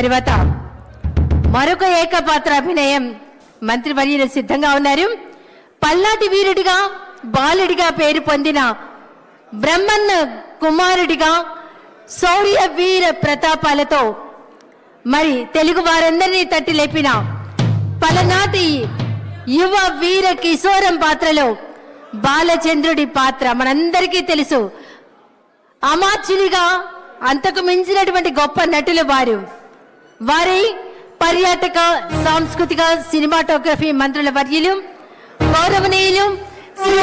తర్వాత మరొక ఏకపాత్రాభినయం మంత్రివర్యులు సిద్ధంగా ఉన్నారు. పల్నాటి వీరుడిగా బాలుడిగా పేరు పొందిన బ్రహ్మన్న కుమారుడిగా శౌర్య వీర ప్రతాపాలతో మరి తెలుగు వారందరినీ తట్టి లేపిన పలనాటి యువ వీర కిశోరం పాత్రలో బాలచంద్రుడి పాత్ర మనందరికీ తెలుసు. అమాత్యునిగా అంతకు మించినటువంటి గొప్ప నటులు వారి పర్యాటక సాంస్కృతిక సినిమాటోగ్రఫీ మంత్రుల వర్యులు గౌరవనీయులు శ్రీ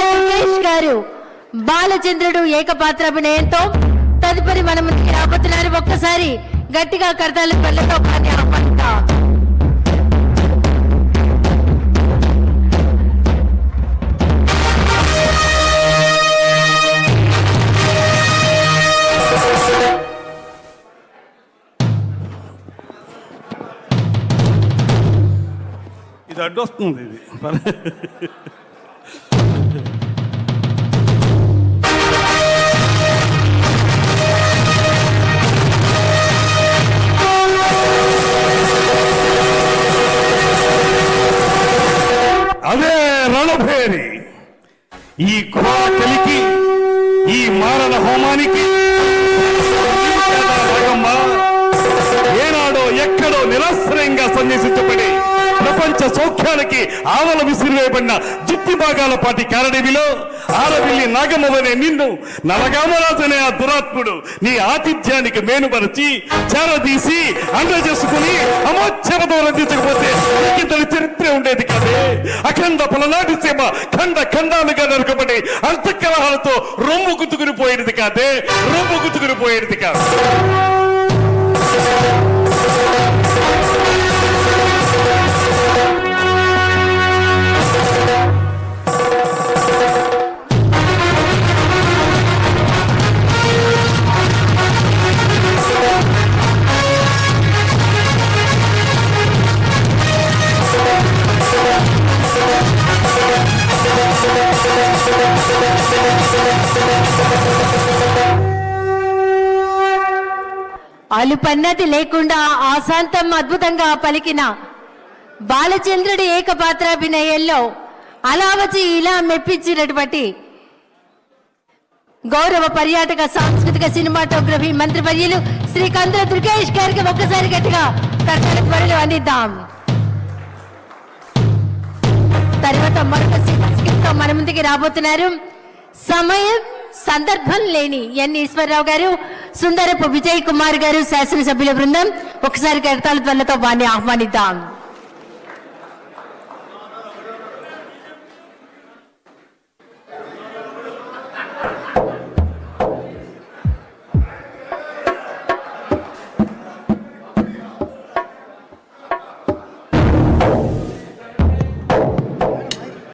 సురేష్ గారు బాలచంద్రుడు ఏకపాత్రాభినయంతో తదుపరి మన ముందుకు రాబోతున్నారు. ఒక్కసారి గట్టిగా కర్తాల పళ్ళతో కానీ ఆహ్వానిద్దాం. ఇది అడ్డొస్తుంది ఇది అదే రణభేరి. ఈ ఘోర కలికి, ఈ మారణ హోమానికి ఏనాడో ఎక్కడో నిరాశ్రయంగా సన్యాసించబడి ప్రపంచ సౌఖ్యానికి ఆవల విసిరివేయబడిన జుత్తి భాగాల పాటి కారడివిలో ఆరవిల్లి నాగమ్మవనే నిన్ను నలగామరాజనే ఆ దురాత్ముడు నీ ఆతిథ్యానికి మేనుపరిచి చేరదీసి అండ చేసుకుని అమోచ్చరతో రందించకపోతే ఇంతటి చరిత్ర ఉండేది కాదే. అఖండ పలనాటి సీమ ఖండ ఖండాలుగా నరకబడి అంతఃకలహాలతో రొమ్ము గుతుకుని పోయేది కాదే, రొమ్ము గుతుకుని పోయేది కాదు. అలుపన్నది లేకుండా ఆశాంతం అద్భుతంగా పలికిన బాలచంద్రుడి ఏకపాత్రాభినయంలో అలా వచ్చి ఇలా మెప్పించినటువంటి గౌరవ పర్యాటక సాంస్కృతిక సినిమాటోగ్రఫీ మంత్రివర్యులు శ్రీ కందుల దుర్గేష్ గారికి ఒక్కసారి గట్టిగా కర్తల త్వరలు అందిద్దాం. తర్వాత మరొక స్కిట్ మన ముందుకి రాబోతున్నారు. సమయం సందర్భం లేని ఎన్ ఈశ్వరరావు గారు, సుందరపు విజయ్ కుమార్ గారు, శాసనసభ్యుల బృందం. ఒకసారి కర్తాల త్వరలతో వారిని ఆహ్వానిద్దాం.